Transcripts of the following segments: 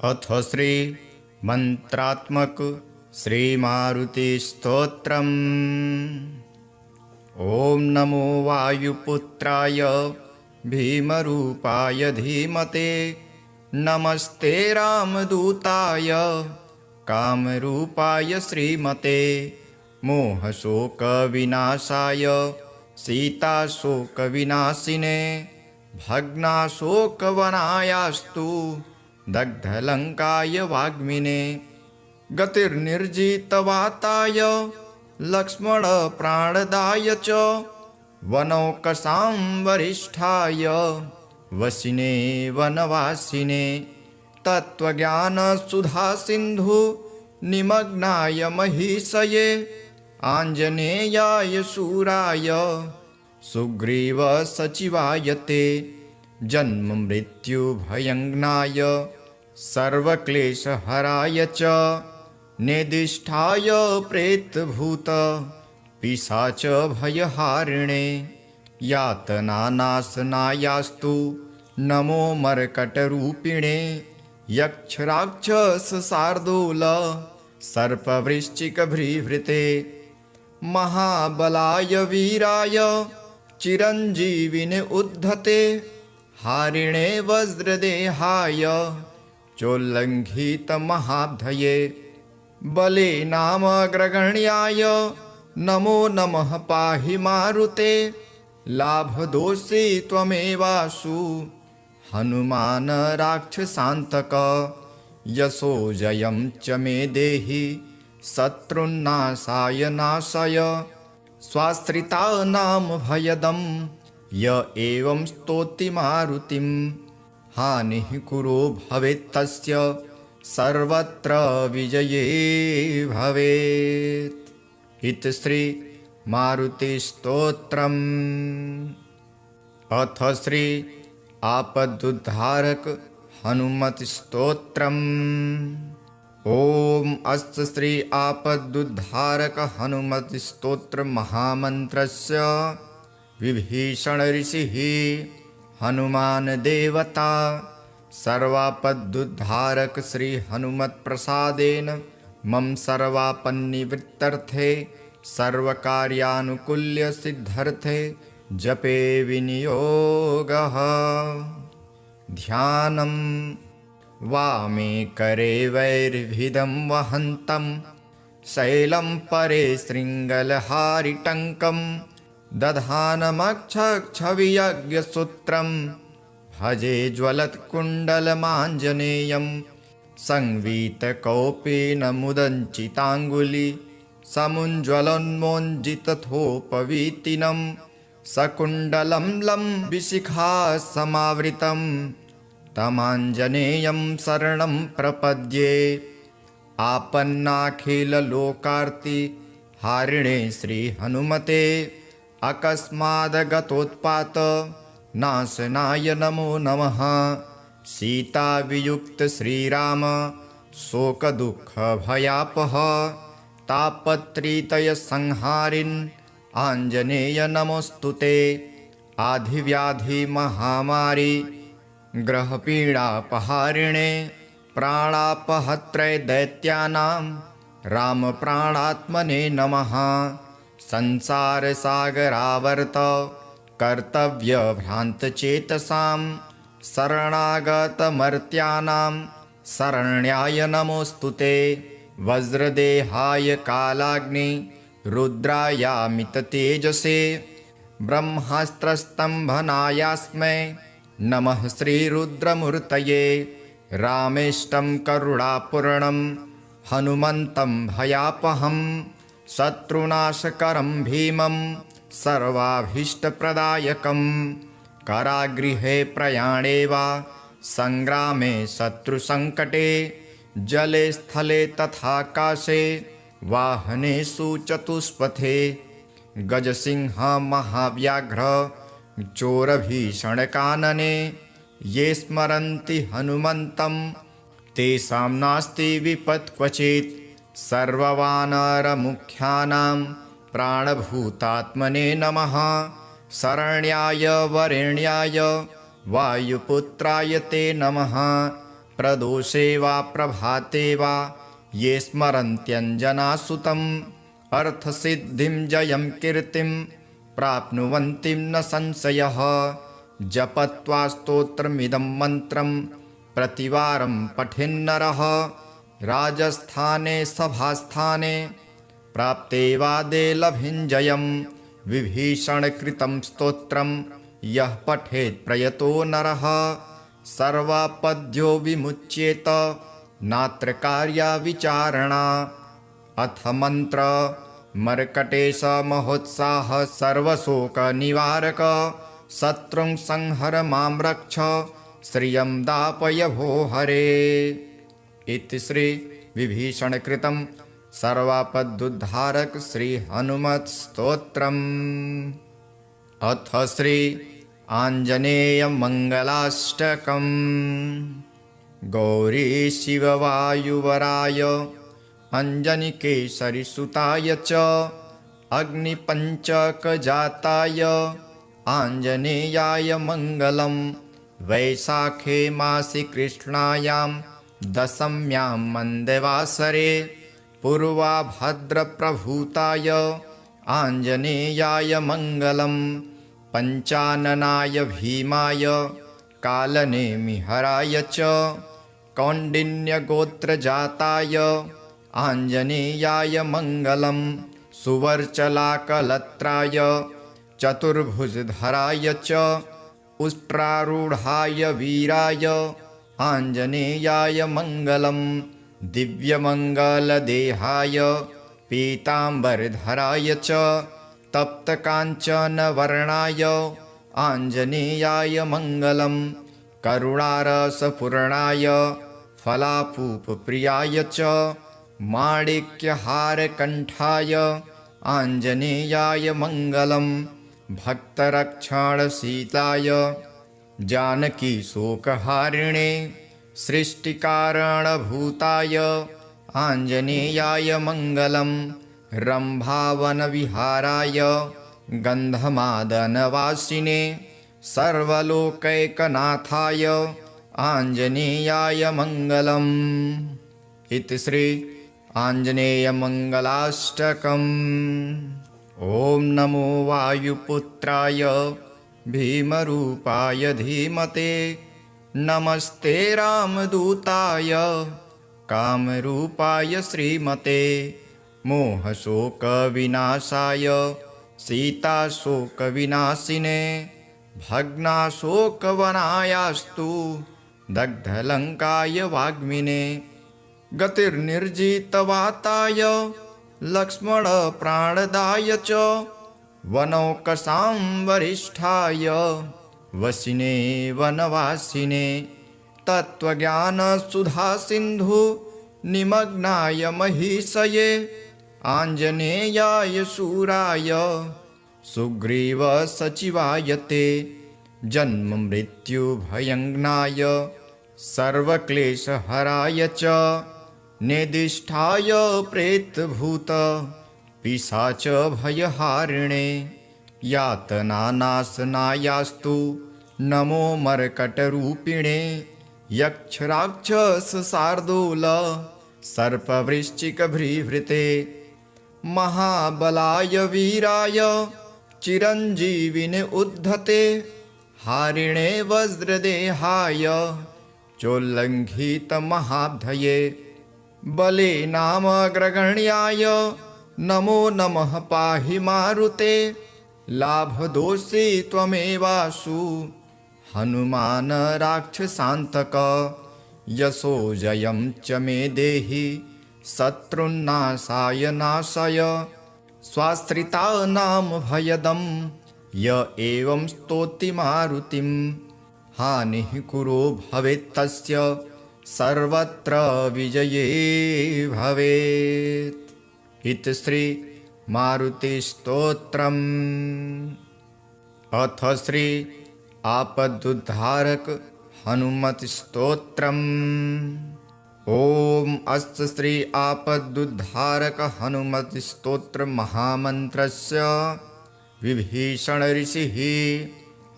अथ श्री मंत्रात्मक श्री मारुति स्तोत्रम्। ओम नमो वायुपुत्राय भीमरूपाय धीमते, नमस्ते रामदूताय कामरूपाय श्रीमते। मोहशोकविनाशाय सीताशोकविनाशिने, भग्नाशोकवनायास्तु दग्धलङ्काय वाग्मिने। गतिर्निर्जितवाताय लक्ष्मणप्राणदाय च, वनौकसां वरिष्ठाय वसिने वनवासिने। तत्त्वज्ञानसुधासिन्धु निमग्नाय महीषये, आञ्जनेयाय शूराय सुग्रीवसचिवाय ते। जन्ममृत्युभयङ्नाय सर्वक्लेशहराय च, निदिष्ठाय प्रेतभूत पिशाचभयहारिणे। यातनानाशनायास्तु नमो मर्कटरूपिणे। यक्षराक्षसशार्दूल सर्पवृश्चिकभृभृते, महाबलाय वीराय चिरञ्जीविने उद्धते। हारिणे वज्रदेहाय चोल्लङ्घितमहाब्धये, बलेनामग्रगण्याय नमो नमः पाहि मारुते। लाभदोषी त्वमेवासु हनुमान राक्षसान्तक, यशो जयं च मे देहि शत्रुन्नाशाय नाशय। स्वाश्रितानां भयदं य एवं स्तौति मारुतिं, हानिः कुरो भवेत्तस्य सर्वत्र विजये भवेत्। इति श्री मारुति स्तोत्रम्। अथ श्री आपदुद्धारक हनुमत स्तोत्रम्। ओम अस्य श्री आपदुद्धारक हनुमत स्तोत्र महामन्त्रस्य विभीषण ऋषिः हनुमान देवता सर्वापदुद्धारक श्री हनुमत् प्रसादेन मम सर्वापन्निवृत्तर्थे सर्वकार्यानुकूल्य सिद्धर्थे जपे विनियोगः। ध्यानं वामे करे वैर्भिदं वहन्तं, शैलं परे शृङ्गलहारिटङ्कं। दधानमक्षक्षवियज्ञसूत्रं भजे ज्वलत्कुण्डलमाञ्जनेयं। संवीतकौपेन मुदञ्चिताङ्गुली समुज्ज्वलोन्मोञ्जितथोपवीतिनं। सकुण्डलं लम्बिशिखा समावृतं तमाञ्जनेयं शरणं प्रपद्ये। आपन्नाखिललोकार्ति हारिणे श्रीहनुमते, अकस्मादगतोत्पात नाशनाय नमो नमः। सीतावियुक्त श्रीराम शोकदुःखभयापः, तापत्रितयसंहारिन् आञ्जनेय नमोऽस्तुते। आधिव्याधिमहामारी ग्रहपीडापहारिणे, प्राणापहत्रे दैत्यानां रामप्राणात्मने नमः। संसारसागरावर्त कर्तव्यभ्रान्तचेतसां, शरणागतमर्त्यानां शरण्याय नमोऽस्तुते। वज्रदेहाय कालाग्नि रुद्रायामिततेजसे, ब्रह्मास्त्रस्तम्भनायास्मै नमः श्रीरुद्रमूर्तये। रामेष्टं करुणापूर्णं हनुमन्तं भयापहं, शत्रुनाशकरं भीमं सर्वाभीष्टप्रदायकं। कारागृहे प्रयाणे वा संग्रामे शत्रुसङ्कटे, जले स्थले तथाकाशे वाहनेषु चतुष्पथे। गजसिंह महाव्याघ्र चोरभीषणकानने, ये स्मरन्ति हनुमन्तं तेषां नास्ति विपत् क्वचित्। सर्ववानरमुख्यानां प्राणभूतात्मने नमः। शरण्याय वरेण्याय वायुपुत्राय ते नमः। प्रदोषे वा प्रभाते वा ये स्मरन्त्यञ्जनासुतम् अर्थसिद्धिं जयं कीर्तिं प्राप्नुवन्ति न संशयः। जपत्वा स्तोत्रमिदं मन्त्रं प्रतिवारं पठेन्नरः राजस्थाने सभास्थाने प्राप्ते वादे लभिञ्जयं विभीषणकृतं स्तोत्रं यः पठेत् प्रयतो नरः सर्वापद्यो विमुच्येत नात्र कार्या विचारणा। अथ मंत्र मर्कटेश महोत्साह सर्वशोक निवारक शत्रुं संहर मां रक्ष श्रियं दापय भो हरे। इति श्री विभीषण कृतं सर्वापदुद्धारक श्री हनुमत् स्तोत्रम्। अथ श्री आंजनेय मंगलाष्टकम्। गौरी शिव वायुवराय अंजनिकेसरी सुताय च अग्निपञ्चकजाताय आंजनेयाय मंगलम्। वैशाखे मासि कृष्णायां दशम्यां मन्दवासरे पूर्वाभद्रप्रभूताय आंजनेयाय मंगलम्। पंचाननाय भीमाय कालनेमिहराय च कौण्डिन्यगोत्रजाताय आंजनेयाय मंगलम्। सुवर्चलाकलत्राय चतुर्भुजधराय च उष्ट्रारूढाय वीराय आंजनेयाय मंगलम्। दिव्यमंगलदेहाय पीताम्बरधराय च तप्तकाञ्चनवर्णाय आंजनेयाय मंगलम्। करुणारसपूर्णाय फलापूपप्रियाय च माणिक्यहारकण्ठाय आंजनेयाय मंगलम्। भक्तरक्षणशीलाय जानकीशोकहारिणे सृष्टिकारणभूताय आंजनेयाय मंगलम्। रम्भावनविहाराय गन्धमादनवासिने सर्वलोकैकनाथाय आंजनेयाय मंगलम्। इति श्री आंजनेय मंगलाष्टकम्। ओम नमो वायुपुत्राय भीमरूपाय धीमते नमस्ते रामदूताय कामरूपाय श्रीमते मोहशोकविनाशाय सीताशोकविनाशिने भग्नाशोकवनायास्तु दग्धलङ्काय वाग्मिने गतिर्निर्जितवाताय लक्ष्मणप्राणदाय च वनौकसां वरिष्ठाय वसिने वनवासिने तत्त्वज्ञानसुधासिन्धु निमग्नाय महीषये आंजनेयाय शूराय सुग्रीवसचिवाय ते जन्ममृत्युभयङ्नाय सर्वक्लेशहराय च नेदिष्ठाय प्रेतभूत पिशाचभयहारिणे यातनानाशनायास्तु नमो मर्कटरूपिणे यक्षराक्षसशार्दूल सर्पवृश्चिकभृभृते महाबलाय वीराय चिरञ्जीविने उद्धते हारिणे वज्रदेहाय चोल्लङ्घितमहाब्धये बले नामग्रगण्याय नमो नमः पाहि मारुते लाभदोषी त्वमेवासु हनुमान राक्षसान्तक यशो जयं च मे देहि शत्रुन्नाशाय नाशय स्वाश्रितानां भयदं य एवं स्तोति मारुतिं हानिः कुरो भवेत्तस्य सर्वत्र विजये भवेत्। इति श्री मारुतिस्तोत्रम्। अथ श्री आपदुद्धारक हनुमत् स्तोत्रम्। ओम अस्य श्री आपदुद्धारक हनुमत् स्तोत्र महामन्त्रस्य विभीषण ऋषिः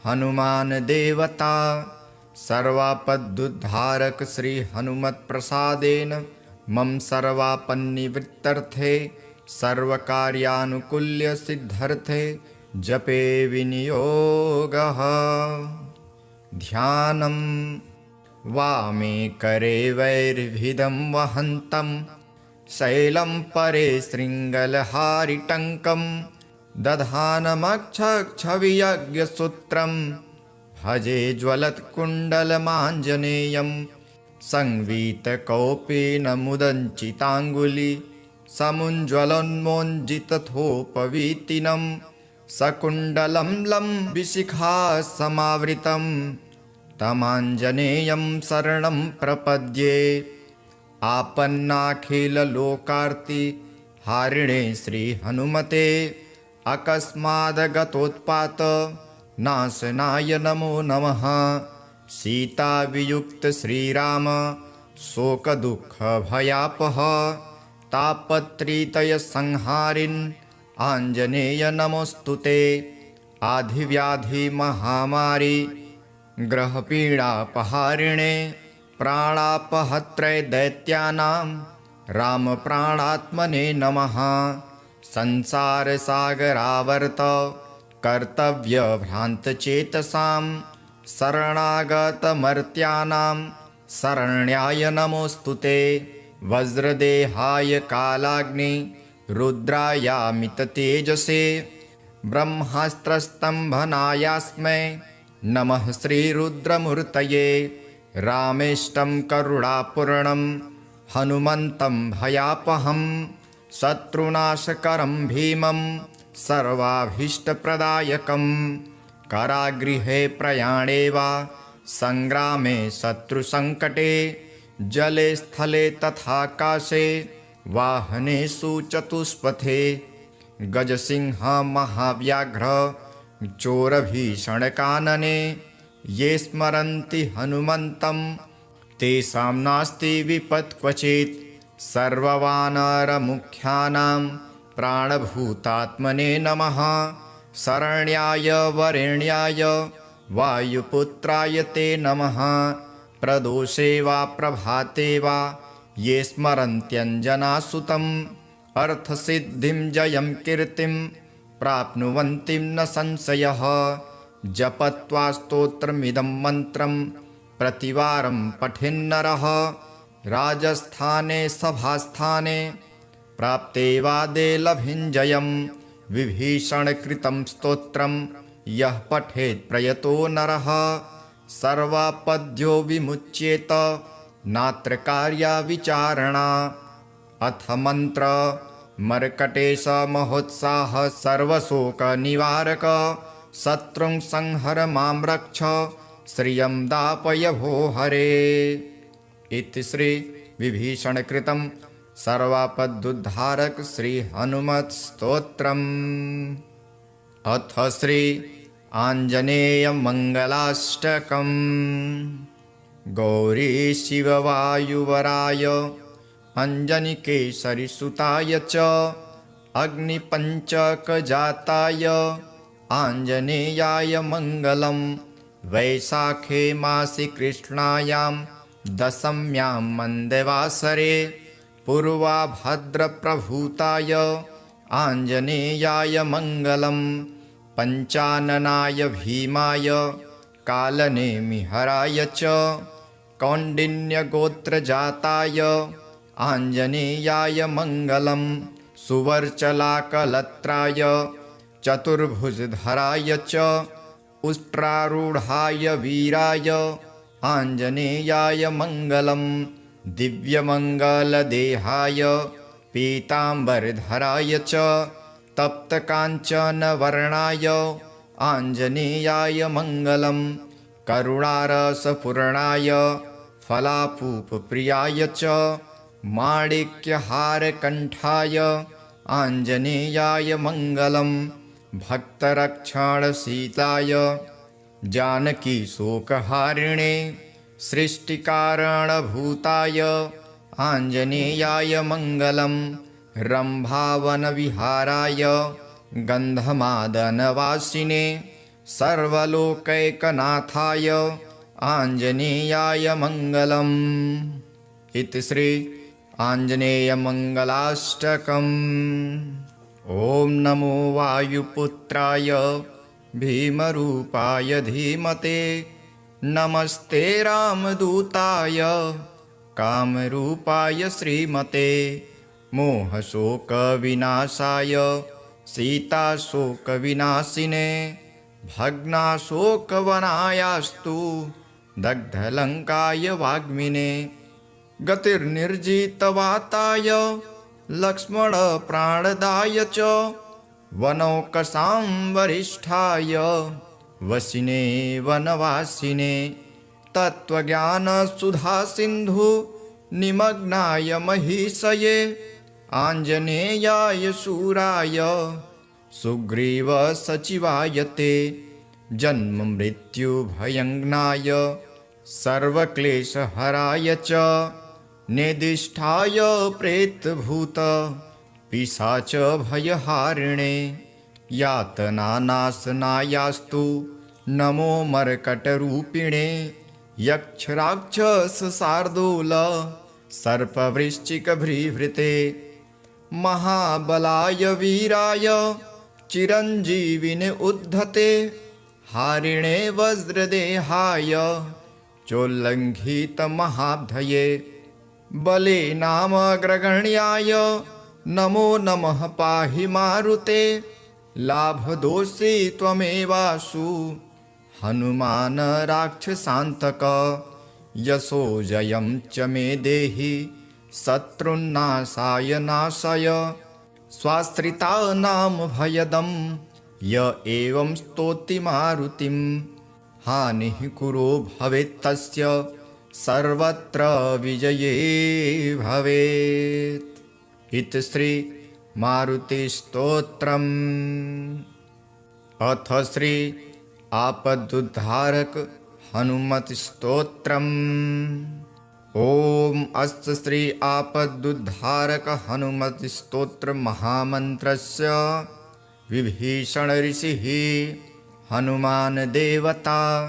हनुमान देवता सर्वापदुद्धारक श्री हनुमत् प्रसादेन मम सर्वापन्निवृत्तर्थे सर्वकार्यानुकूल्य सिद्धर्थे जपे विनियोगः। ध्यानं वामे करे वैर्भिदं वहन्तं शैलं परे शृङ्गलहारिटङ्कं दधानमक्षक्षवियज्ञसूत्रं भजे ज्वलत्कुण्डलमाञ्जनेयं संवीतकौपेन मुदञ्चिताङ्गुली समुज्ज्वलोन्मोञ्जितथोपवीतिनं सकुण्डलं लम्बिशिखा समावृतं तमाञ्जनेयं शरणं प्रपद्ये। आपन्नाखिललोकार्ति हारिणे श्रीहनुमते अकस्मादगतोत्पात नाशनाय नमो नमः। सीतावियुक्त श्रीराम शोकदुःखभयापः तापत्रितयसंहारिन् आञ्जनेय नमोऽस्तुते। आधिव्याधिमहामारी ग्रहपीडापहारिणे प्राणापहत्रे दैत्यानां रामप्राणात्मने नमः। संसारसागरावर्त कर्तव्यभ्रान्तचेतसां शरणागतमर्त्यानां शरण्याय नमोऽस्तुते। वज्रदेहाय कालाग्नि रुद्रायामिततेजसे ब्रह्मास्त्रस्तम्भनायास्मै नमः श्रीरुद्रमूर्तये। रामेष्टं करुणापूर्णं हनुमन्तं भयापहं शत्रुनाशकरं भीमं सर्वाभीष्टप्रदायकं। कारागृहे प्रयाणे वा संग्रामे शत्रुसङ्कटे जले स्थले तथाकाशे वाहनेषु चतुष्पथे गजसिंह महाव्याघ्र चोरभीषणकानने ये स्मरन्ति हनुमन्तं तेषां नास्ति विपत् क्वचित्। सर्ववानरमुख्यानां प्राणभूतात्मने नमः। शरण्याय वरेण्याय वायुपुत्राय ते नमः। प्रदोषे वा प्रभाते वा ये स्मरन्त्यञ्जनासुतम् अर्थसिद्धिं जयं कीर्तिं प्राप्नुवन्ति न संशयः। जपत्वा स्तोत्रमिदं मन्त्रं प्रतिवारं पठेन्नरः राजस्थाने सभास्थाने प्राप्ते वादे लभिञ्जयं। विभीषणकृतं स्तोत्रं यः पठेत् प्रयतो नरः सर्वापद्यो विमुच्येत नात्र कार्या विचारणा। अथ मन्त्र मर्कटेश महोत्साह सर्वशोकनिवारक शत्रुं संहर मां रक्ष श्रियं दापय भो हरे। इति श्री विभीषणकृतं सर्वापदुद्धारक श्री हनुमत् स्तोत्रम्। अथ श्री आञ्जनेय मङ्गलाष्टकम्। गौरी शिववायुवराय अञ्जनिकेसरिसुताय च अग्निपञ्चकजाताय आञ्जनेयाय मङ्गलं। वैशाखे मासि कृष्णायां दशम्यां मन्दवासरे पूर्वाभद्रप्रभूताय आञ्जनेयाय मङ्गलं। पञ्चाननाय भीमाय कालनेमिहराय च कौण्डिन्यगोत्रजाताय आञ्जनेयाय मङ्गलं। सुवर्चलाकलत्राय चतुर्भुजधराय च उष्ट्रारूढाय वीराय आञ्जनेयाय मङ्गलं। दिव्यमङ्गलदेहाय पीताम्बरधराय च तप्तकाञ्चनवर्णाय आञ्जनेयाय मङ्गलं। करुणारसपूर्णाय फलापूपप्रियाय च माणिक्यहारकण्ठाय आञ्जनेयाय मङ्गलं। भक्तरक्षणशीलाय जानकीशोकहारिणे सृष्टिकारणभूताय आञ्जनेयाय मङ्गलं। रम्भावनविहाराय गन्धमादनवासिने सर्वलोकैकनाथाय आञ्जनेयाय मङ्गलम्। इति श्री आञ्जनेयमङ्गलाष्टकम्। ॐ नमो वायुपुत्राय भीमरूपाय धीमते, नमस्ते रामदूताय कामरूपाय श्रीमते। मोहशोकविनाशाय सीताशोकविनाशिने, भग्नाशोकवनायास्तु दग्धलङ्काय वाग्मिने। गतिर्निर्जितवाताय लक्ष्मणप्राणदाय च, वनौकसां वरिष्ठाय वसिने वनवासिने। तत्त्वज्ञानसुधासिन्धु निमग्नाय महीषये, आञ्जनेयाय शूराय सुग्रीवसचिवाय ते। जन्ममृत्युभयङ्नाय सर्वक्लेशहराय च, नेदिष्ठाय प्रेतभूत पिशाचभयहारिणे। यातनानाशनायास्तु नमो मर्कटरूपिणे, यक्षराक्षसशार्दूल सर्पवृश्चिकभृभृते। महाबलाय वीराय चिरञ्जीविने उद्धते, हारिणे वज्रदेहाय चोल्लङ्घितमहाब्धये। बलेनामग्रगण्याय नमो नमः पाहि मारुते, लाभदोषी त्वमेवासु हनुमान राक्षसान्तक। यशोजयं च मे देहि शत्रुन्नाशाय नाशय, स्वाश्रितानां भयदं य एवं स्तौति मारुतिं। हानिः कुरो भवेत्तस्य सर्वत्र विजये भवेत्। इति श्री मारुतिस्तोत्रम्। अथ श्री आपदुद्धारक हनुमत्स्तोत्रम्। ॐ अस्य श्री आपदुद्धारक हनुमत्स्तोत्र महामन्त्रस्य विभीषण ऋषिः हनुमान देवता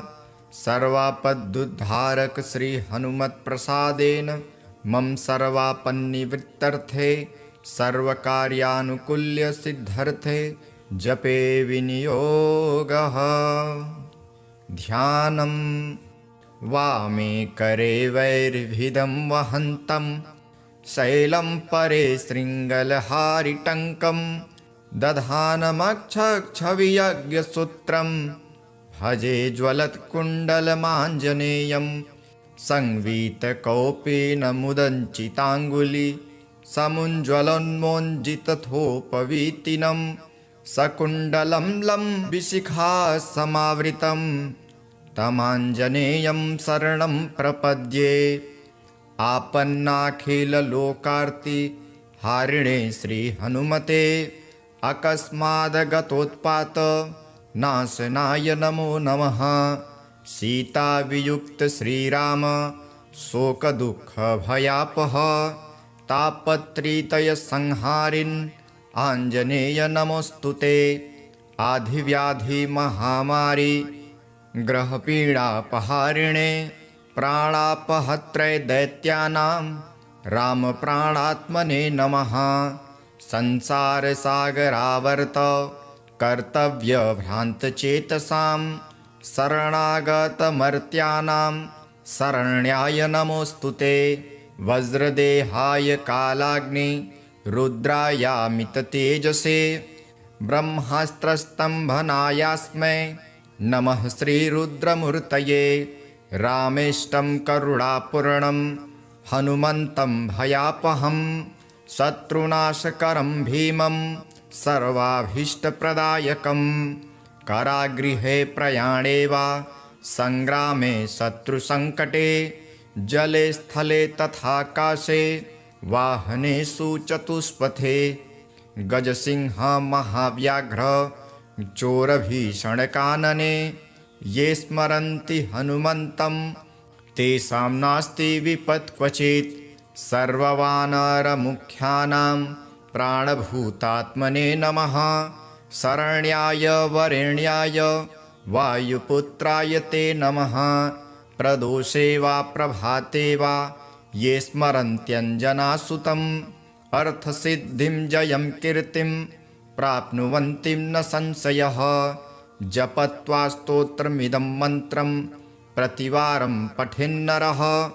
सर्वापदुद्धारक श्री हनुमत्प्रसादेन मम सर्वापन्निवृत्तर्थे सर्वकार्यानुकूल्य सिद्धर्थे जपे विनियोगः। ध्यानं वामे करे वैर्भिदं वहन्तं, शैलं परे शृङ्गलहारिटङ्कं। दधानमक्षक्षवियज्ञसूत्रं भजे ज्वलत्कुण्डलमाञ्जनेयं। संवीतकौपेन मुदञ्चिताङ्गुली समुज्ज्वलोन्मोञ्जितथोपवीतिनं। सकुण्डलं लम्बिशिखा समावृतं तमाञ्जनेयं शरणं प्रपद्ये। आपन्नाखिललोकार्ति हारिणे श्रीहनुमते, अकस्मादगतोत्पात नाशनाय नमो नमः। सीतावियुक्त श्रीराम शोकदुःखभयापः, तापत्रितयसंहारिन् आञ्जनेय नमोऽस्तुते। आधिव्याधिमहामारी ग्रहपीडापहारिणे, प्राणापहत्रे दैत्यानां रामप्राणात्मने नमः। संसारसागरावर्त कर्तव्यभ्रान्तचेतसां, शरणागतमर्त्यानां शरण्याय नमोऽस्तुते। वज्रदेहाय कालाग्नि रुद्रायामिततेजसे, ब्रह्मास्त्रस्तम्भनायास्मै नमः श्रीरुद्रमूर्तये। रामेष्टं करुणापूर्णं हनुमन्तं भयापहं, शत्रुनाशकरं भीमं सर्वाभीष्टप्रदायकं। कारागृहे प्रयाणे वा संग्रामे शत्रुसङ्कटे, जले स्थले तथाकाशे वाहनेषु चतुष्पथे। गजसिंह महाव्याघ्र चोरभीषणकानने, ये स्मरन्ति हनुमन्तं तेषां नास्ति विपत् क्वचित्। सर्ववानरमुख्यानां प्राणभूतात्मने नमः। शरण्याय वरेण्याय वायुपुत्राय ते नमः। प्रदोषे वा प्रभाते वा ये स्मरन्त्यञ्जनासुतम् अर्थसिद्धिं जयं कीर्तिं प्राप्नुवन्ति न संशयः। जपत्वा स्तोत्रमिदं मन्त्रं प्रतिवारं पठेन्नरः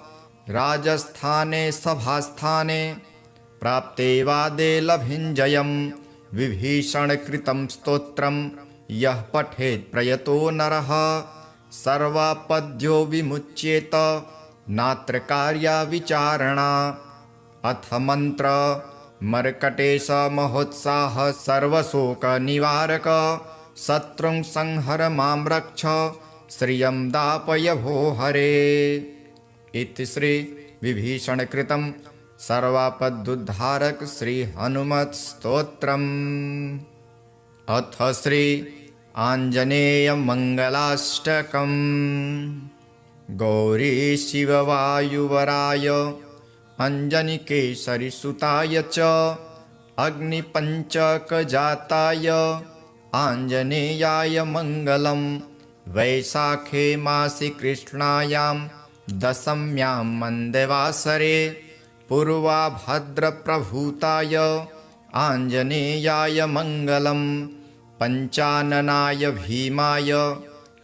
राजस्थाने सभास्थाने प्राप्ते वादे लभिञ्जयं। विभीषणकृतं स्तोत्रं यः पठेत् प्रयतो नरः सर्वापद्यो विमुच्येत नात्र कार्या विचारणा। अथ मन्त्र मर्कटेश महोत्साह सर्वशोकनिवारक शत्रुं संहर मां रक्ष श्रियं दापय भो हरे। इति श्री विभीषणकृतं सर्वापदुद्धारक श्री हनुमत् स्तोत्रम्। अथ श्री आञ्जनेय मंगलाष्टकम्। गौरी शिववायुवराय अञ्जनिकेसरिसुताय च अग्निपञ्चकजाताय आञ्जनेयाय मङ्गलं। वैशाखे मासि कृष्णायां दशम्यां मन्दवासरे पूर्वाभद्रप्रभूताय आञ्जनेयाय मङ्गलं। पञ्चाननाय भीमाय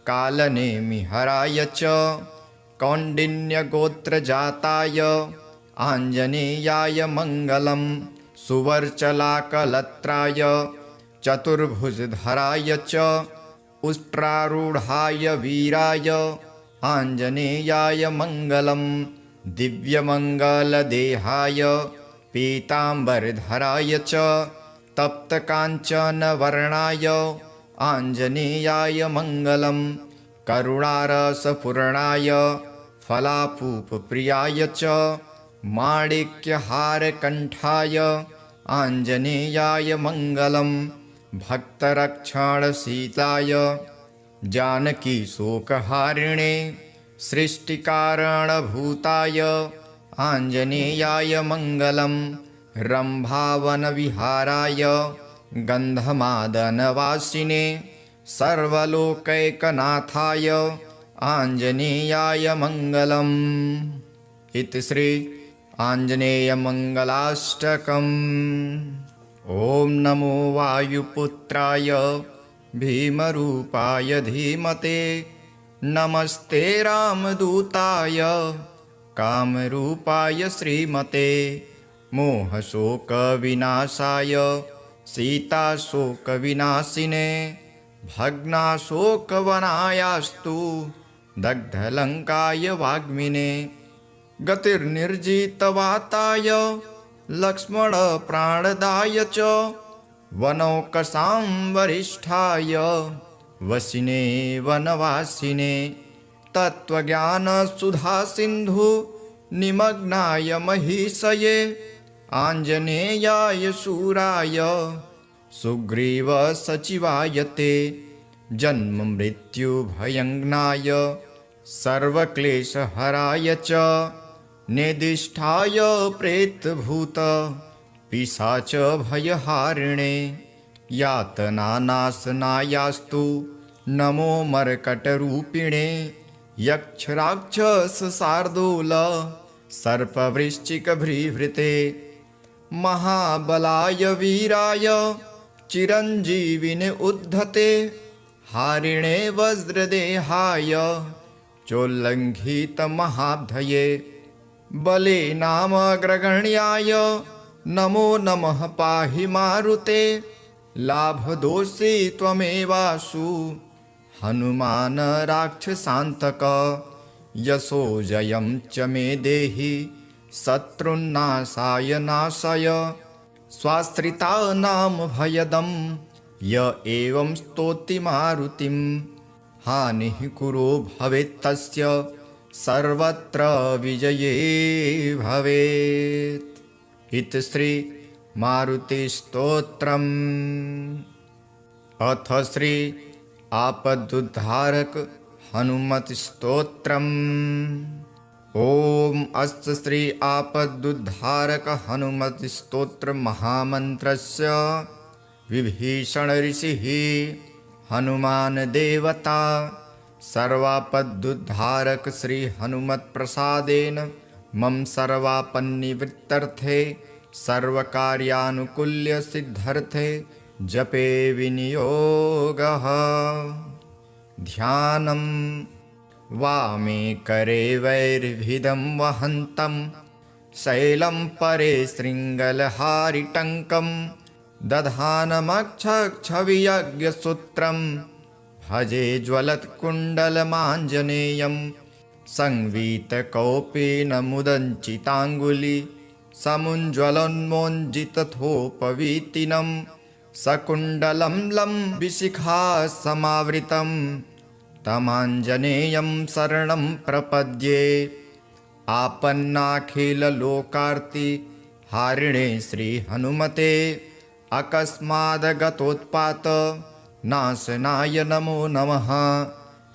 कालनेमिहराय च कौण्डिन्यगोत्रजाताय आञ्जनेयाय मङ्गलं। सुवर्चलाकलत्राय चतुर्भुजधराय च उष्ट्रारूढाय वीराय आञ्जनेयाय मङ्गलं। दिव्यमङ्गलदेहाय पीताम्बरधराय च तप्तकाञ्चनवर्णाय आञ्जनेयाय मङ्गलं। करुणारसपूर्णाय फलापूपप्रियाय च माणिक्यहारकण्ठाय आञ्जनेयाय मङ्गलं। भक्तरक्षणशीलाय जानकीशोकहारिणे सृष्टिकारणभूताय आञ्जनेयाय मङ्गलं। रम्भावनविहाराय गन्धमादनवासिने सर्वलोकैकनाथाय आञ्जनेयाय मङ्गलम्। इति श्री आञ्जनेयमङ्गलाष्टकम्। ॐ नमो वायुपुत्राय भीमरूपाय धीमते नमस्ते रामदूताय कामरूपाय श्रीमते। मोहशोकविनाशाय सीताशोकविनाशिने भग्नाशोकवनायास्तु दग्धलङ्काय वाग्मिने। गतिर्निर्जितवाताय लक्ष्मणप्राणदाय च वनौकसां वरिष्ठाय वसिने वनवासिने। तत्त्वज्ञानसुधासिन्धु निमग्नाय महीषये आञ्जनेयाय शूराय सुग्रीवसचिवाय ते। जन्ममृत्युभयङ्नाय सर्वक्लेशहराय च निदिष्ठाय प्रेतभूत पिशाचभयहारिणे। यातनानाशनायास्तु नमो मर्कटरूपिणे। यक्षराक्षसशार्दूल सर्पवृश्चिकभृभृते। महाबलाय वीराय चिरञ्जीविने उद्धते। हारिणे वज्रदेहाय चोल्लङ्घितमहाब्धये। बले नामग्रगण्याय नमो नमः पाहि मारुते। लाभदोषी त्वमेवासु हनुमान राक्षसान्तक। यशो जयं च मे देहि शत्रुन्नाशाय नाशय। स्वाश्रितानां भयदं य एवं स्तौति मारुतिं। हानिः कुरो भवेत्तस्य सर्वत्र विजये भवेत्। इति श्री मारुतिस्तोत्रम्। अथ श्री आपदुद्धारक हनुमत् स्तोत्रम्। ॐ अस्य श्री आपदुद्धारक हनुमत् स्तोत्र महामन्त्रस्य विभीषण ऋषिः हनुमान देवता सर्वापदुद्धारक श्री हनुमत् प्रसादेन मम सर्वापन्निवृत्तर्थे सर्वकार्यानुकूल्य सिद्धर्थे जपे विनियोगः। ध्यानं वामे करे वैर्भिदं वहन्तं शैलं परे शृङ्गलहारिटङ्कं दधानमक्षक्षवियज्ञसूत्रं भजे ज्वलत्कुण्डलमाञ्जनेयं संवीतकौपेन मुदञ्चिताङ्गुली समुज्ज्वलोन्मोञ्जितथोपवीतिनं सकुण्डलं लम्बिशिखा समावृतं तमाञ्जनेयं शरणं प्रपद्ये। आपन्नाखिललोकार्ति हारिणे श्रीहनुमते अकस्मादगतोत्पात नाशनाय नमो नमः।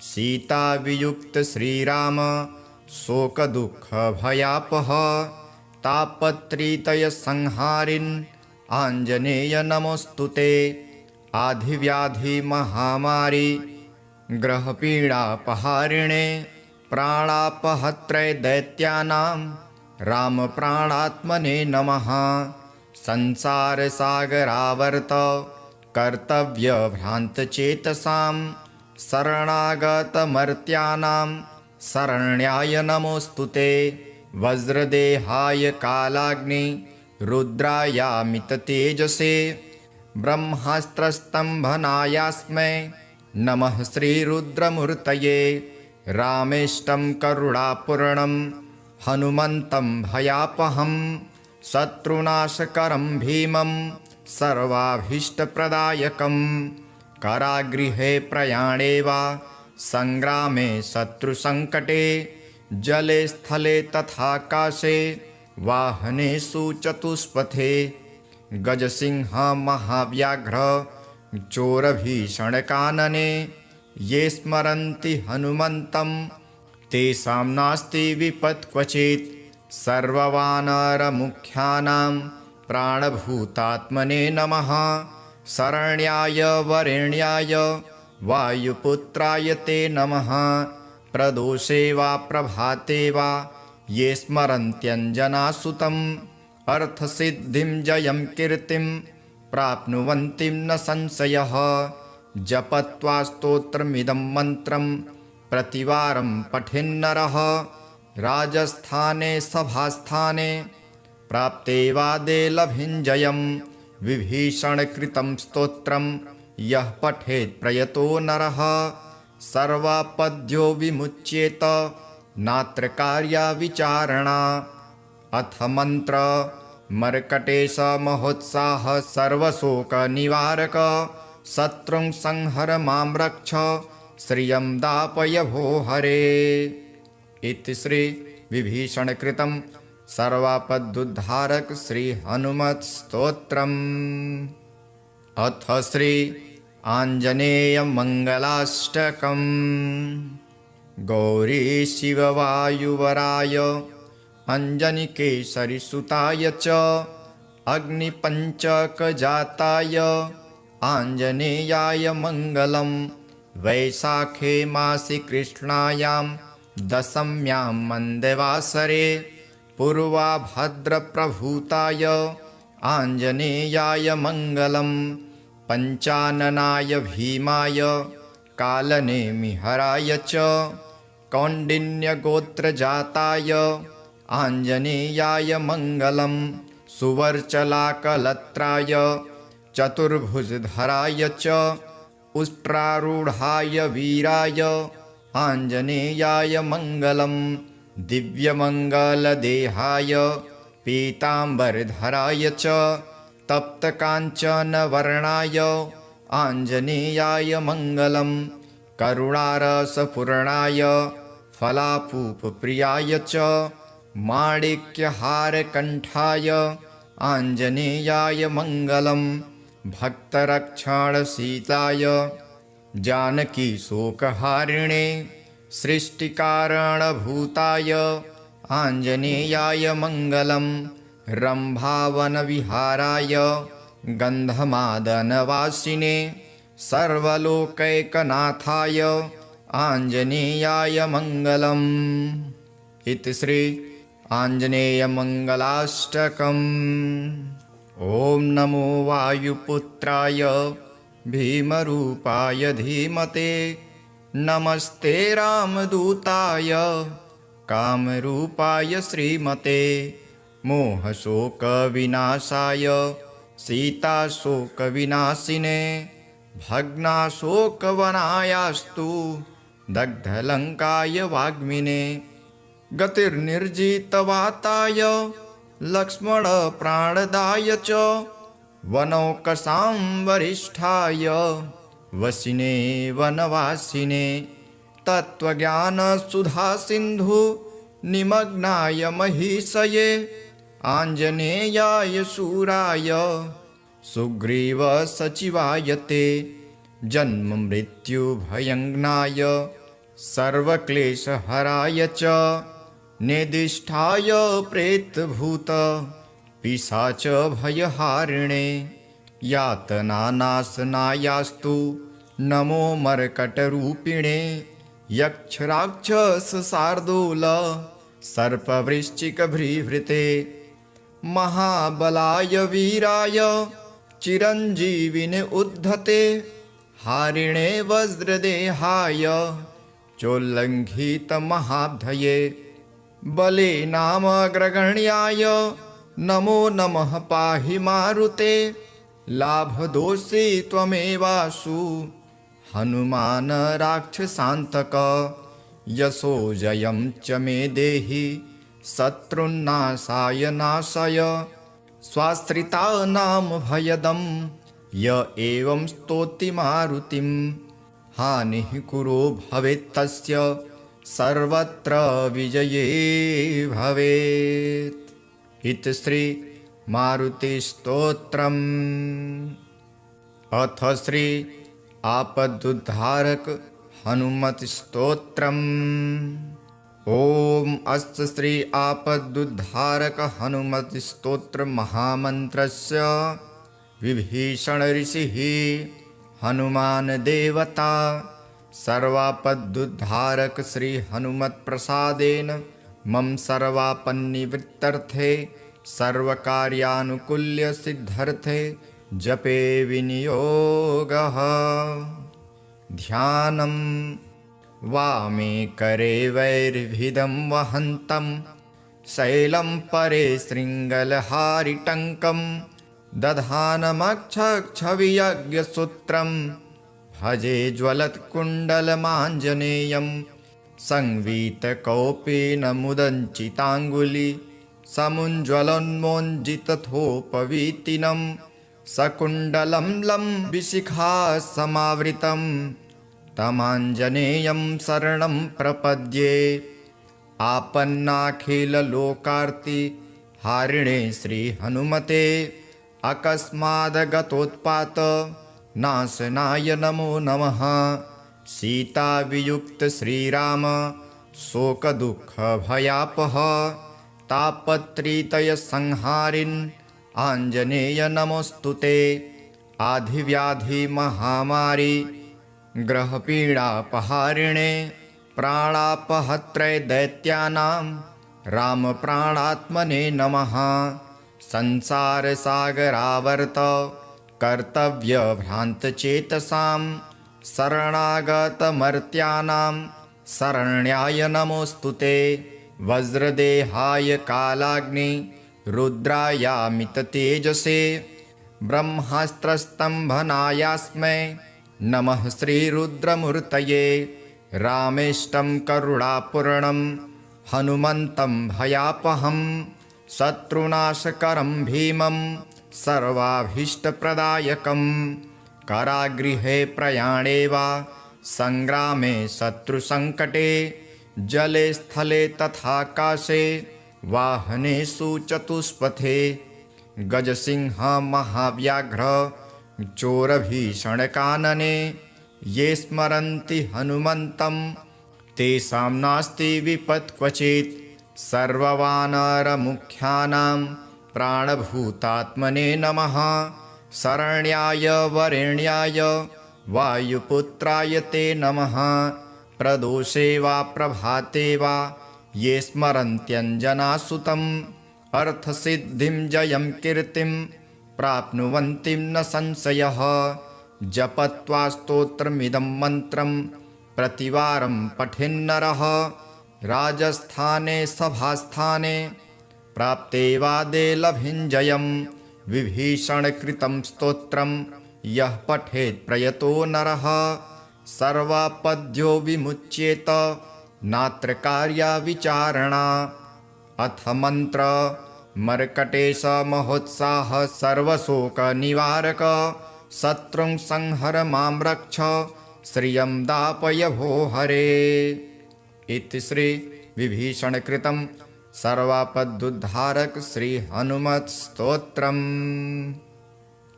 सीतावियुक्त श्रीराम शोकदुःखभयापः तापत्रितयसंहारिन् आञ्जनेय नमोऽस्तुते। आधिव्याधिमहामारी ग्रहपीडापहारिणे प्राणापहत्रे दैत्यानां रामप्राणात्मने नमः। संसारसागरावर्त कर्तव्यभ्रान्तचेतसां शरणागतमर्त्यानां शरण्याय नमोऽस्तुते। वज्रदेहाय कालाग्नि रुद्रायामिततेजसे ब्रह्मास्त्रस्तम्भनायास्मै नमः श्रीरुद्रमूर्तये। रामेष्टं करुणापूर्णं हनुमन्तं भयापहं शत्रुनाशकरं भीमं सर्वाभीष्टप्रदायकं। कारागृहे प्रयाणे वा संग्रामे शत्रुसङ्कटे जले स्थले तथाकाशे वाहनेषु चतुष्पथे गजसिंह महाव्याघ्र चोरभीषणकानने ये स्मरन्ति हनुमन्तं तेषां नास्ति विपत् क्वचित्। सर्ववानरमुख्यानां प्राणभूतात्मने नमः। शरण्याय वरेण्याय वायुपुत्राय ते नमः। प्रदोषे वा प्रभाते वा ये स्मरन्त्यञ्जनासुतम् अर्थसिद्धिं जयं कीर्तिं प्राप्नुवन्ति न संशयः। जपत्वा स्तोत्रमिदं मन्त्रं प्रतिवारं पठेन्नरः राजस्थाने सभास्थाने प्राप्ते वादे लभिञ्जयं। विभीषणकृतं स्तोत्रं यः पठेत् प्रयतो नरः सर्वापद्यो विमुच्येत नात्र कार्या विचारणा। अथ मन्त्र मर्कटेश महोत्साह सर्वशोकनिवारक शत्रुं संहर मां रक्ष श्रियं दापय भो हरे। इति श्री विभीषणकृतं सर्वापदुद्धारक श्री हनुमत् स्तोत्रम्। अथ श्री आञ्जनेय मङ्गलाष्टकम्। गौरी शिववायुवराय अञ्जनिकेसरिसुताय च अग्निपञ्चकजाताय आञ्जनेयाय मङ्गलं। वैशाखे मासि कृष्णायां दशम्यां मन्दवासरे पूर्वाभद्रप्रभूताय आञ्जनेयाय मङ्गलं। पञ्चाननाय भीमाय कालनेमिहराय च कौण्डिन्यगोत्रजाताय आञ्जनेयाय मङ्गलं। सुवर्चलाकलत्राय चतुर्भुजधराय च उष्ट्रारूढाय वीराय आञ्जनेयाय मङ्गलं। दिव्यमङ्गलदेहाय पीताम्बरधराय च तप्तकाञ्चनवर्णाय आञ्जनेयाय मङ्गलं। करुणारसपूर्णाय फलापूपप्रियाय च माणिक्यहारकण्ठाय आञ्जनेयाय मङ्गलं। भक्तरक्षणशीलाय जानकीशोकहारिणे सृष्टिकारणभूताय आञ्जनेयाय मङ्गलं। रम्भावनविहाराय गन्धमादनवासिने सर्वलोकैकनाथाय आञ्जनेयाय मङ्गलम्। इति श्री आञ्जनेयमङ्गलाष्टकम्। ॐ नमो वायुपुत्राय भीमरूपाय धीमते, नमस्ते रामदूताय कामरूपाय श्रीमते। मोहशोकविनाशाय सीताशोकविनाशिने, भग्नाशोकवनायास्तु दग्धलङ्काय वाग्मिने। गतिर्निर्जितवाताय लक्ष्मणप्राणदाय च, वनौकसां वरिष्ठाय वसिने वनवासिने। तत्त्वज्ञानसुधासिन्धु निमग्नाय महीषये, आञ्जनेयाय शूराय सुग्रीवसचिवाय ते। जन्ममृत्युभयङ्नाय सर्वक्लेशहराय च, निदिष्ठाय प्रेतभूत पिशाचभयहारिणे। यातनानाशनायास्तु नमो मर्कटरूपिणे। यक्षराक्षसशार्दूल सर्पवृश्चिकभृभृते, महाबलाय वीराय चिरञ्जीविने उद्धते। हारिणे वज्रदेहाय चोल्लङ्घितमहाब्धये, बलेनामग्रगण्याय नमो नमः पाहि मारुते। लाभदोषी त्वमेवासु हनुमान राक्षसान्तक, यशो जयं च मे देहि शत्रुन्नाशाय नाशय। स्वाश्रितानां भयदं य एवं स्तौति मारुतिं, हानिः कुरो भवेत्तस्य सर्वत्र विजये भवेत्। इति श्री मारुतिस्तोत्रम्। अथ श्री आपदुद्धारक हनुमत्स्तोत्रम्। ॐ अस्य श्री आपदुद्धारक हनुमत्स्तोत्र महामन्त्रस्य विभीषण ऋषिः हनुमान देवता सर्वापदुद्धारक श्री हनुमत्प्रसादेन मम सर्वापन्निवृत्तर्थे सर्वकार्यानुकूल्य सिद्धर्थे जपे विनियोगः। ध्यानं वामे करे वैर्भिदं वहन्तं, शैलं परे शृङ्गलहारिटङ्कं। दधानमक्षक्षवियज्ञसूत्रं भजे ज्वलत्कुण्डलमाञ्जनेयं। संवीतकौपेन मुदञ्चिताङ्गुली समुज्ज्वलोन्मोञ्जितथोपवीतिनं। सकुण्डलं लम्बिशिखा समावृतं तमाञ्जनेयं शरणं प्रपद्ये। आपन्नाखिललोकार्ति हारिणे श्रीहनुमते, अकस्मादगतोत्पात नाशनाय नमो नमः। सीतावियुक्त श्रीराम शोकदुःखभयापः, तापत्रितयसंहारिन् आञ्जनेय नमोऽस्तुते। आधिव्याधिमहामारी ग्रहपीडापहारिणे, प्राणापहत्रे दैत्यानां रामप्राणात्मने नमः। संसारसागरावर्त कर्तव्यभ्रान्तचेतसां, शरणागतमर्त्यानां शरण्याय नमोऽस्तुते। वज्रदेहाय कालाग्नि रुद्रायामिततेजसे, ब्रह्मास्त्रस्तम्भनायास्मै नमः श्रीरुद्रमूर्तये। रामेष्टं करुणापूर्णं हनुमन्तं भयापहं, शत्रुनाशकरं भीमं सर्वाभीष्टप्रदायकं। कारागृहे प्रयाणे वा सङ्ग्रामे शत्रुसङ्कटे, जले स्थले तथाकाशे वाहनेषु चतुष्पथे। गजसिंह महाव्याघ्र चोरभीषणकानने, ये स्मरन्ति हनुमन्तं तेषां नास्ति विपत् क्वचित्। सर्ववानरमुख्यानां प्राणभूतात्मने नमः। शरण्याय वरेण्याय वायुपुत्राय ते नमः। प्रदोषे वा प्रभाते वा ये स्मरन्त्यञ्जनासुतम् अर्थसिद्धिं जयं कीर्तिं प्राप्नुवन्ति न संशयः। जपत्वा स्तोत्रमिदं मन्त्रं प्रतिवारं पठेन्नरः राजस्थाने सभास्थाने प्राप्ते वादे लभिञ्जयं। विभीषणकृतं स्तोत्रं यः पठेत् प्रयतो नरः सर्वापद्यो विमुच्येत नात्र कार्या विचारणा। अथ मन्त्र मर्कटेश महोत्साह सर्वशोकनिवारक शत्रुं संहर मां रक्ष श्रियं दापय भो हरे। इति श्री विभीषणकृतं सर्वापदुद्धारक श्री हनुमत् स्तोत्रम्।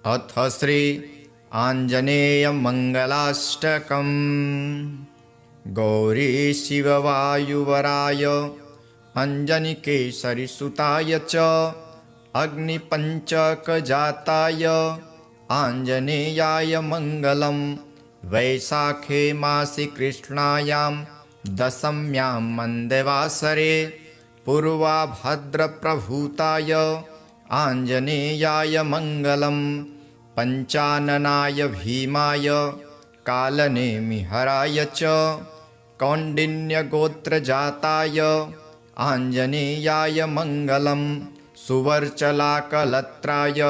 अथ श्री आञ्जनेय मंगलाष्टकम्। गौरी शिववायुवराय अंजनिकेसरी सुताय च अग्निपञ्चकजाताय आञ्जनेयाय मङ्गलम्। वैशाखे मासि कृष्णायां दशम्यां मन्दवासरे पूर्वाभद्रप्रभूताय आञ्जनेयाय मङ्गलम्। पञ्चाननाय भीमाय कालनेमिहराय च कौण्डिन्यगोत्रजाताय आञ्जनेयाय मङ्गलम्। सुवर्चलाकलत्राय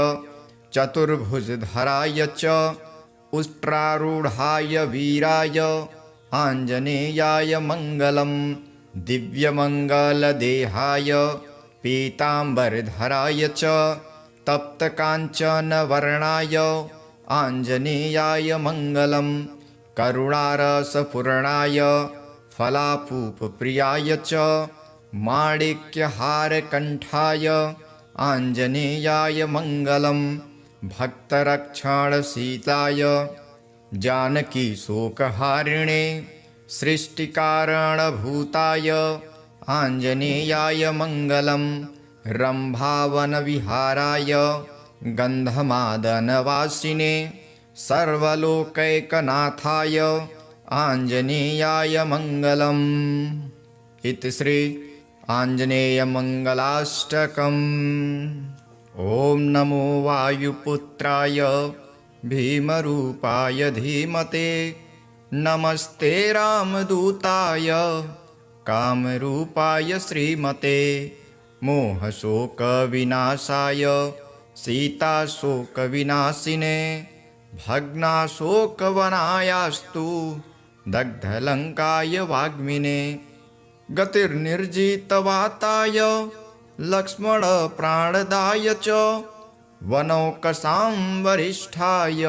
चतुर्भुजधराय च उष्ट्रारूढाय वीराय आञ्जनेयाय मङ्गलम्। दिव्यमङ्गलदेहाय पीताम्बरधराय च तप्तकाञ्चनवर्णाय आञ्जनेयाय मङ्गलम्। करुणारसपूर्णाय फलापूपप्रियाय च माणिक्यहारकण्ठाय आञ्जनेयाय मङ्गलम्। भक्तरक्षणशीलाय जानकीशोकहारिणे सृष्टिकारणभूताय आञ्जनेयाय मङ्गलम्। रम्भावनविहाराय गन्धमादनवासिने सर्वलोकैकनाथाय आञ्जनेयाय मङ्गलम्। इति श्री आञ्जनेयमङ्गलाष्टकम्। ॐ नमो वायुपुत्राय भीमरूपाय धीमते नमस्ते रामदूताय कामरूपाय श्रीमते। मोहशोकविनाशाय सीताशोकविनाशिने भग्नाशोकवनायास्तु दग्धलङ्काय वाग्मिने। गतिर्निर्जितवाताय लक्ष्मणप्राणदाय च वनौकसां वरिष्ठाय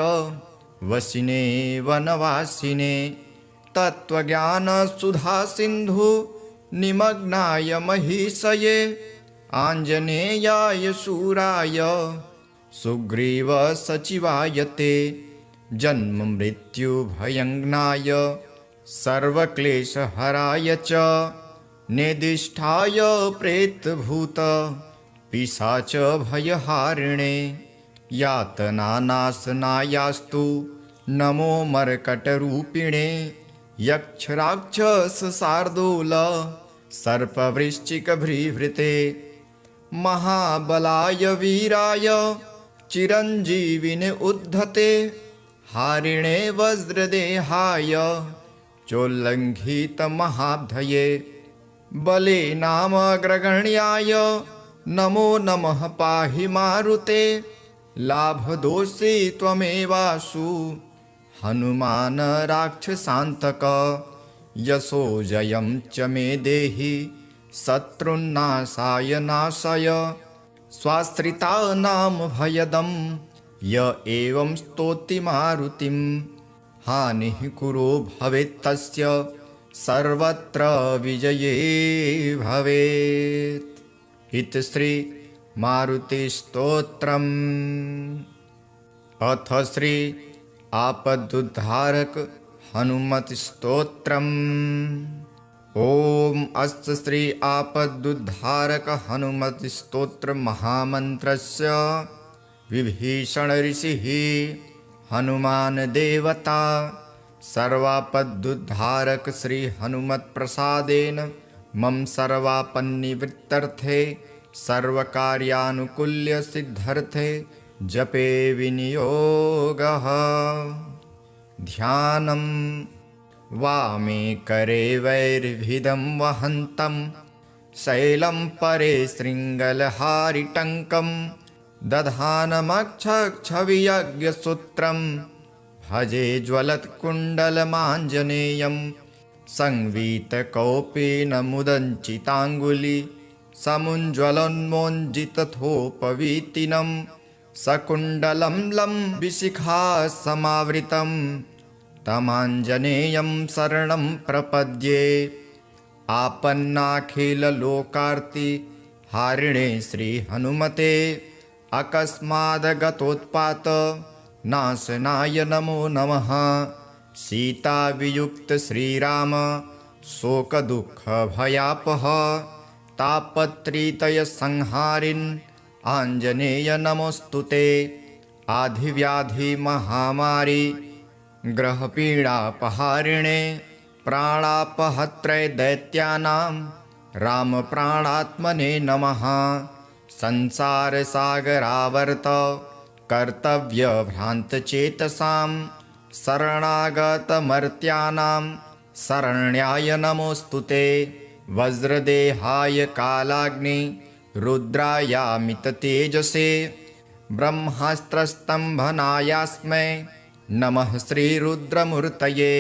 वसिने वनवासिने। तत्त्वज्ञानसुधासिन्धु निमग्नाय महीषये आञ्जनेयाय शूराय सुग्रीवसचिवाय ते। जन्ममृत्युभयङ्नाय सर्वक्लेशहराय च नेदिष्ठाय प्रेतभूत पिशाचभयहारिणे। यातनानाशनायास्तु नमो मर्कटरूपिणे। यक्षराक्षसशार्दूल सर्पवृश्चिकभृभृते। महाबलाय वीराय चिरञ्जीविने उद्धते हारिणे वज्रदेहाय चोल्लङ्घितमहाब्धये। बले नामग्रगण्याय नमो नमः पाहि मारुते। लाभदोषी त्वमेवासु हनुमान राक्षसान्तक। यशो जयं च मे देहि शत्रुन्नाशाय नाशय। स्वाश्रितानां भयदं य एवं स्तौति मारुतिं। हानिः कुरो भवेत्तस्य सर्वत्र विजये भवेत्। इति श्री मारुतिस्तोत्रम्। अथ श्री आपदुद्धारक हनुमत् स्तोत्रम्। ॐ अस्य श्री आपदुद्धारक हनुमत् स्तोत्र महामन्त्रस्य विभीषण ऋषिः हनुमान देवता सर्वापदुद्धारक श्री हनुमत् प्रसादेन मम सर्वापन्निवृत्तर्थे सर्वकार्यानुकूल्य सिद्धर्थे जपे विनियोगः। ध्यानं वामे करे वैर्भिदं वहन्तं शैलं परे शृङ्गलहारिटङ्कं दधानमक्षक्षवियज्ञसूत्रं भजे ज्वलत्कुण्डलमाञ्जनेयं संवीतकौपेन मुदञ्चिताङ्गुली समुज्ज्वलोन्मोञ्जितथोपवीतिनं सकुण्डलं लम्बिशिखा समावृतं तमाञ्जनेयं शरणं प्रपद्ये। आपन्नाखिललोकार्ति हारिणे श्रीहनुमते अकस्मादगतोत्पात नाशनाय नमो नमः। सीतावियुक्त श्रीराम शोकदुःखभयापः तापत्रितयसंहारिन् आञ्जनेय नमोऽस्तुते। आधिव्याधिमहामारी ग्रहपीडापहारिणे प्राणापहत्रे दैत्यानां रामप्राणात्मने नमः। संसारसागरावर्त कर्तव्यभ्रान्तचेतसां शरणागतमर्त्यानां शरण्याय नमोऽस्तुते। वज्रदेहाय कालाग्नि रुद्रायामिततेजसे ब्रह्मास्त्रस्तम्भनायास्मै नमः श्रीरुद्रमूर्तये।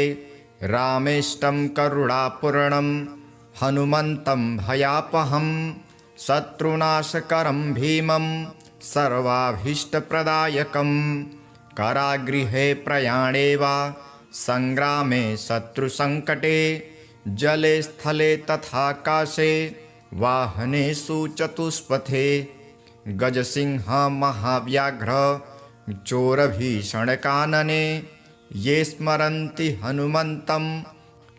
रामेष्टं करुणापूर्णं हनुमन्तं भयापहं शत्रुनाशकरं भीमं सर्वाभीष्टप्रदायकं। कारागृहे प्रयाणे वा संग्रामे शत्रुसङ्कटे जले स्थले तथाकाशे वाहनेषु चतुष्पथे गजसिंह महाव्याघ्र चोरभीषणकानने ये स्मरन्ति हनुमन्तं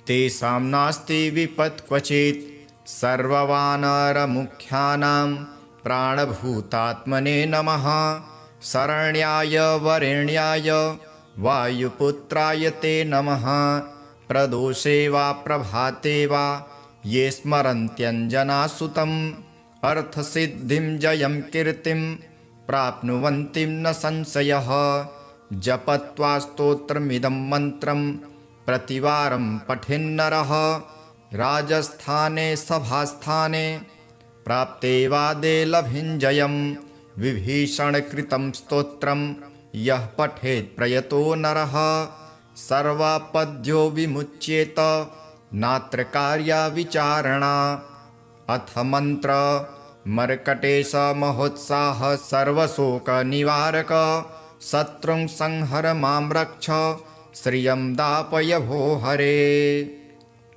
तेषां नास्ति विपत् क्वचित्। सर्ववानरमुख्यानां प्राणभूतात्मने नमः। शरण्याय वरेण्याय वायुपुत्राय ते नमः। प्रदोषे वा प्रभाते वा ये स्मरन्त्यञ्जनासुतम् अर्थसिद्धिं जयं कीर्तिं प्राप्नुवन्ति न संशयः। जपत्वा स्तोत्रमिदं मन्त्रं प्रतिवारं पठेन्नरः राजस्थाने सभास्थाने प्राप्ते वादे लभिञ्जयं। विभीषणकृतं स्तोत्रं यः पठेत् प्रयतो नरः सर्वापद्यो विमुच्येत नात्र कार्या विचारणा। अथ मन्त्र मर्कटेश महोत्साह सर्वशोकनिवारक शत्रुं संहर मां रक्ष श्रियं दापय भो हरे।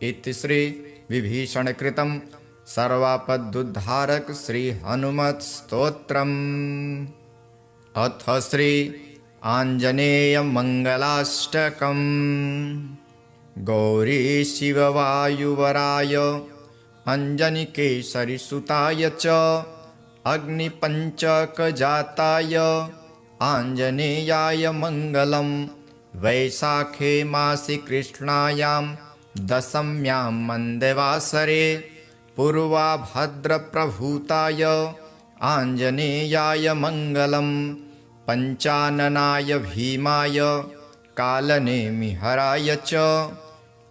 इति श्री विभीषणकृतं सर्वापदुद्धारक श्री हनुमत् स्तोत्रम्। अथ श्री आञ्जनेय मंगलाष्टकम्। गौरी शिववायुवराय अंजनिकेसरिसुताय च अग्निपञ्चकजाताय आञ्जनेयाय मङ्गलम्। वैशाखे मासि कृष्णायां दशम्यां मन्दवासरे पूर्वाभद्रप्रभूताय आञ्जनेयाय मङ्गलम्। पञ्चाननाय भीमाय कालनेमिहराय च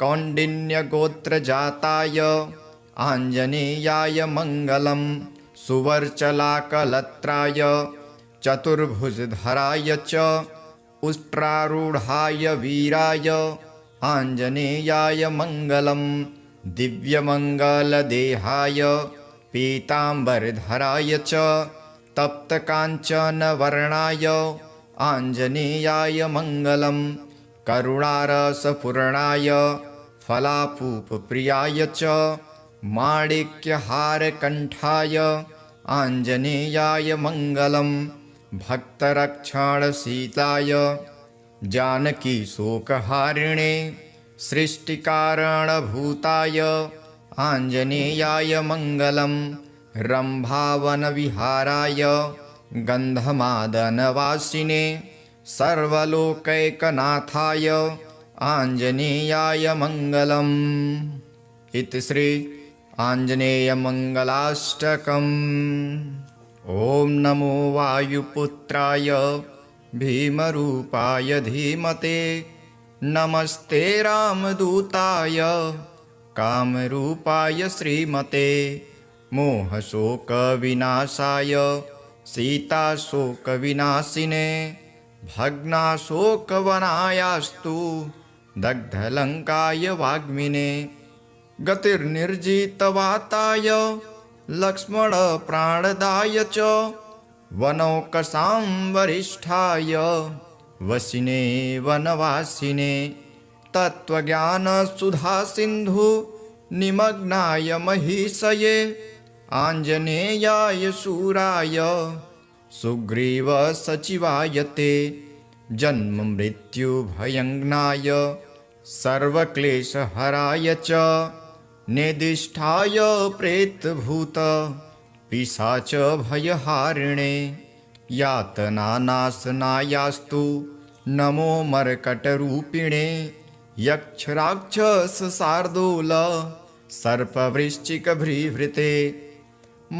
कौण्डिन्यगोत्रजाताय आञ्जनेयाय मङ्गलम्। सुवर्चलाकलत्राय चतुर्भुजधराय च उष्ट्रारूढाय वीराय आञ्जनेयाय मङ्गलम्। दिव्यमङ्गलदेहाय पीताम्बरधराय च तप्तकाञ्चनवर्णाय आञ्जनेयाय मङ्गलम्। करुणारसपूर्णाय फलापूपप्रियाय च माणिक्यहारकण्ठाय आञ्जनेयाय मङ्गलम्। भक्तरक्षणशीलाय जानकीशोकहारिणे सृष्टिकारणभूताय आञ्जनेयाय मङ्गलम्। रम्भावनविहाराय गन्धमादनवासिने सर्वलोकैकनाथाय आञ्जनेयाय मङ्गलम्। इति श्री आञ्जनेयमङ्गलाष्टकम्। ॐ नमो वायुपुत्राय भीमरूपाय धीमते नमस्ते रामदूताय कामरूपाय श्रीमते मोहशोकविनाशाय सीताशोकविनाशिने भग्नाशोकवनायास्तु दग्धलङ्काय वाग्मिने गतिर्निर्जितवाताय लक्ष्मणप्राणदाय च वनौकसां वरिष्ठाय वसिने वनवासिने तत्त्वज्ञानसुधासिन्धु निमग्नाय महीषये आञ्जनेयाय शूराय सुग्रीवसचिवाय ते जन्ममृत्युभयङ्नाय सर्वक्लेशहराय च नेदिष्ठाय प्रेतभूत पिशाचभयहारिणे यातनानाशनायास्तु नमो मर्कटरूपिणे यक्षराक्षसशार्दूल सर्पवृश्चिकभ्रीभृते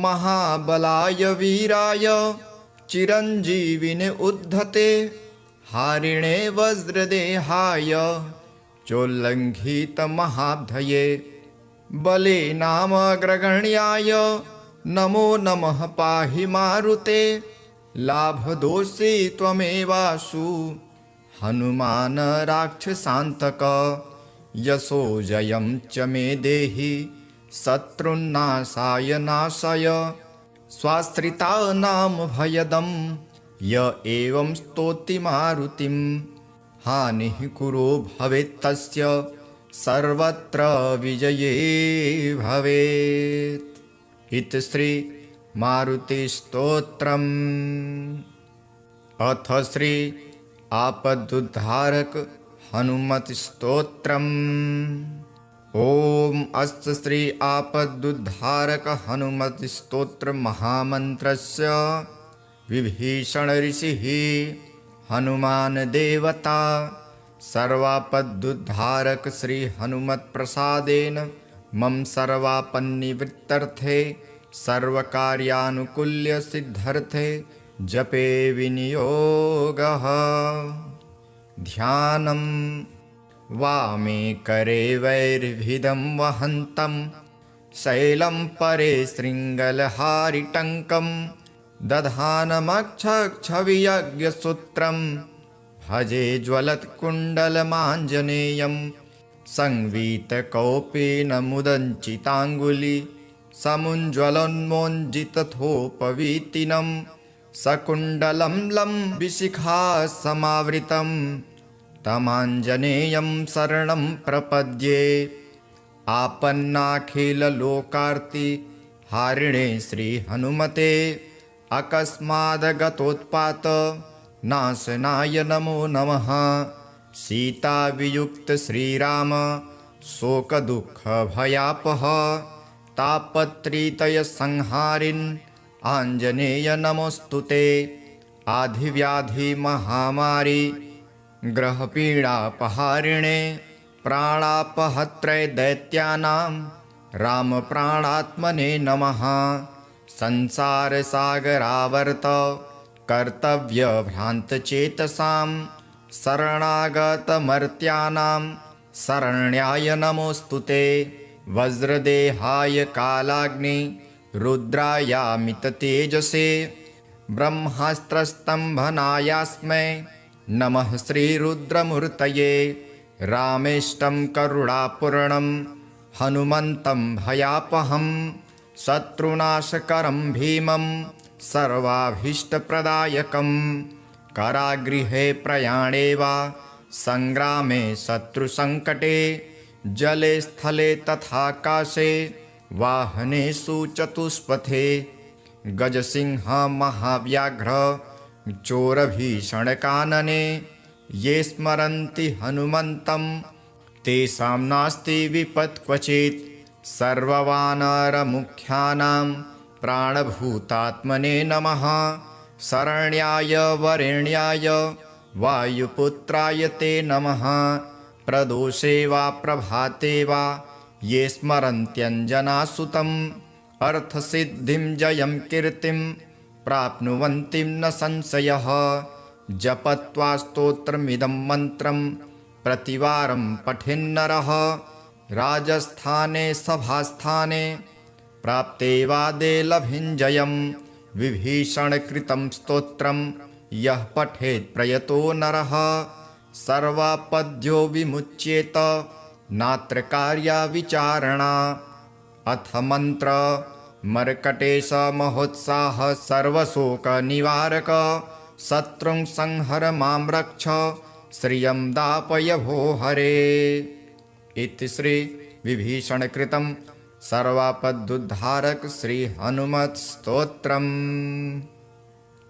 महाबलाय वीराय चिरञ्जीविने उद्धते हारिणे वज्रदेहाय चोल्लङ्घितमहाब्धये बले नामग्रगण्याय नमो नमः पाहि मारुते लाभदोषी त्वमेवासु हनुमान राक्षसान्तक यशो जयं च मे देहि शत्रुन्नाशाय नाशय स्वाश्रितानां भयदं य एवं स्तोति मारुतिं हानिः कुरो भवेत्तस्य सर्वत्र विजये भवेत्। इति श्री मारुतिस्तोत्रम्। अथ श्री आपदुद्धारक हनुमत्स्तोत्रम्। ॐ अस्य श्री आपदुद्धारक हनुमत्स्तोत्र महामन्त्रस्य विभीषण ऋषिः हनुमान देवता सर्वापदुद्धारक श्री हनुमत्प्रसादेन मम सर्वापन्निवृत्तर्थे सर्वकार्यानुकूल्य सिद्धर्थे जपे विनियोगः। ध्यानं वामे करे वैर्भिदं वहन्तं शैलं परे शृङ्गलहारिटङ्कं दधानमक्षक्षवियज्ञसूत्रं भजे ज्वलत्कुण्डलमाञ्जनेयं संवीतकौपेन मुदञ्चिताङ्गुली समुज्ज्वलोन्मोञ्जितथोपवीतिनं सकुण्डलं लम्बिशिखा समावृतं तमाञ्जनेयं शरणं प्रपद्ये। आपन्नाखिललोकार्ति हारिणे श्रीहनुमते अकस्मादगतोत्पात नाशनाय नमो नमः। सीतावियुक्त श्रीराम शोकदुःखभयापः तापत्रितयसंहारिन् आञ्जनेय नमोऽस्तु ते। आधिव्याधिमहामारी ग्रहपीडापहारिणे प्राणापहत्रे दैत्यानां रामप्राणात्मने नमः। संसारसागरावर्त कर्तव्यभ्रान्तचेतसां शरणागतमर्त्यानां शरण्याय नमोऽस्तु ते। वज्रदेहाय कालाग्नि रुद्रायामिततेजसे ब्रह्मास्त्रस्तम्भनायास्मै नमः श्रीरुद्रमूर्तये। रामेष्टं करुणापूर्णं हनुमन्तं भयापहं शत्रुनाशकरं भीमं सर्वाभीष्टप्रदायकं कारागृहे प्रयाणे वा संग्रामे शत्रुसङ्कटे जले स्थले तथाकाशे वाहनेषु चतुष्पथे गजसिंह महाव्याघ्र चोरभीषणकानने ये स्मरन्ति हनुमन्तं तेषां नास्ति विपत् क्वचित्। सर्ववानरमुख्यानां प्राणभूतात्मने नमः। शरण्याय वरेण्याय वायुपुत्राय ते नमः। प्रदोषे वा प्रभाते वा ये स्मरन्त्यञ्जनासुतम् अर्थसिद्धिं जयं कीर्तिं प्राप्नुवन्ति न संशयः। जपत्वा स्तोत्रमिदं मन्त्रं प्रतिवारं पठेन्नरः राजस्थाने सभास्थाने प्राप्ते वादे लभिञ्जयं। विभीषणकृतं स्तोत्रं यः पठेत् प्रयतो नरः सर्वापद्यो विमुच्येत नात्र कार्या विचारणा। अथ मन्त्र मर्कटेश महोत्साह सर्वशोकनिवारक शत्रुं संहर मां रक्ष श्रियं दापय भो हरे। इति श्री विभीषणकृतं सर्वापदुद्धारक श्री हनुमत् स्तोत्रम्।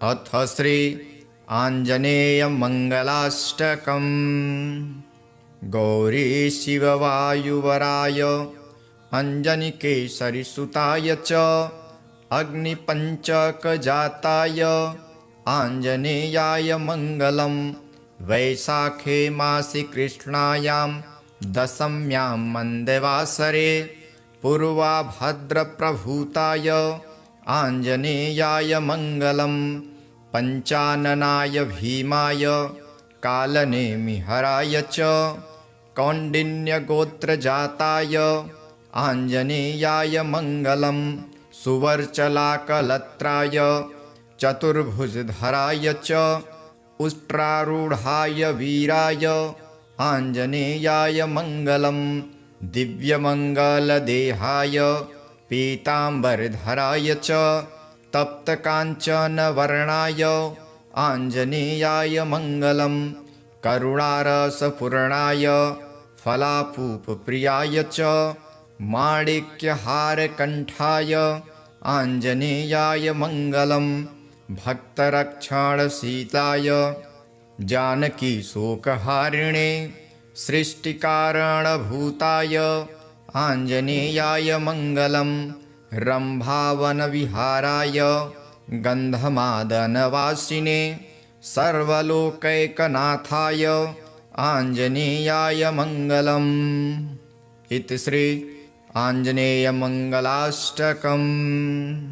अथ श्री आञ्जनेय मंगलाष्टकम्। गौरी शिववायुवराय अञ्जनिकेसरिसुताय च अग्निपञ्चकजाताय आञ्जनेयाय मङ्गलं। वैशाखे मासि कृष्णायां दशम्यां मन्दवासरे पूर्वाभद्रप्रभूताय आञ्जनेयाय मङ्गलं। पञ्चाननाय भीमाय कालनेमिहराय च कौण्डिन्यगोत्रजाताय आञ्जनेयाय मङ्गलं। सुवर्चलाकलत्राय चतुर्भुजधराय च उष्ट्रारूढाय वीराय आञ्जनेयाय मङ्गलं। दिव्यमङ्गलदेहाय पीताम्बरधराय च तप्तकाञ्चनवर्णाय आञ्जनेयाय मङ्गलं। करुणारसपूर्णाय फलापूपप्रियाय च माणिक्यहारकण्ठाय आञ्जनेयाय मङ्गलं। भक्तरक्षणशीलाय जानकीशोकहारिणे सृष्टिकारणभूताय आञ्जनेयाय मङ्गलं। रम्भावनविहाराय गन्धमादनवासिने सर्वलोकैकनाथाय आञ्जनेयाय मङ्गलम्। इति श्री आञ्जनेयमङ्गलाष्टकम्।